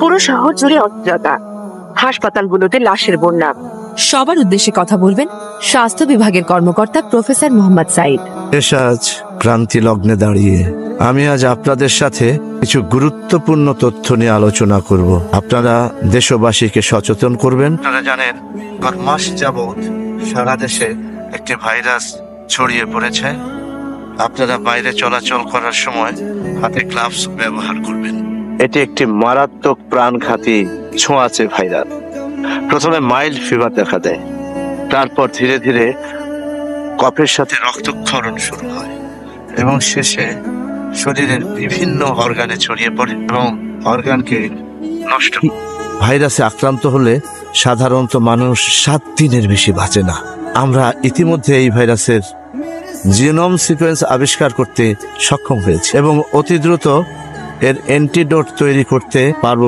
পুরো শহর জুড়ে অস্থিরতা, হাসপাতালগুলোতে লাশের বন্যা। সবার উদ্দেশ্যে কথা বলবেন স্বাস্থ্য বিভাগের কর্মকর্তা প্রফেসর মোহাম্মদ সাইদ। আজ ক্রান্তি লগ্নে দাঁড়িয়ে আমি আজ আপনাদের সাথে কিছু গুরুত্বপূর্ণ তথ্য নিয়ে আলোচনা করব। আপনারা দেশবাসীকে সচেতন করবেন। আপনারা জানেন গত মাস যাবৎ সারা দেশে একটি ভাইরাস ছড়িয়ে পড়েছে। আপনারা বাইরে চলাচল করার সময় হাতে গ্লাভস ব্যবহার করবেন। এটি একটি মারাত্মক প্রাণঘাতী ছোঁয়াচে ভাইরাস। প্রথমে মাইল্ড ফিভার দেখা দেয়, তারপর ধীরে ধীরে কফের সাথে রক্তক্ষরণ শুরু হয় এবং শেষে শরীরের বিভিন্ন অর্গানে ছড়িয়ে পড়ে এবং অর্গানকে নষ্ট। ভাইরাসে আক্রান্ত হলে সাধারণত মানুষ 7 দিনের বেশি বাঁচে না। আমরা ইতিমধ্যে এই ভাইরাসের জিনোম সিকোয়েন্স আবিষ্কার করতে সক্ষম হয়েছে এবং অতি দ্রুত এর অ্যান্টিডোট তৈরি করতে পারব।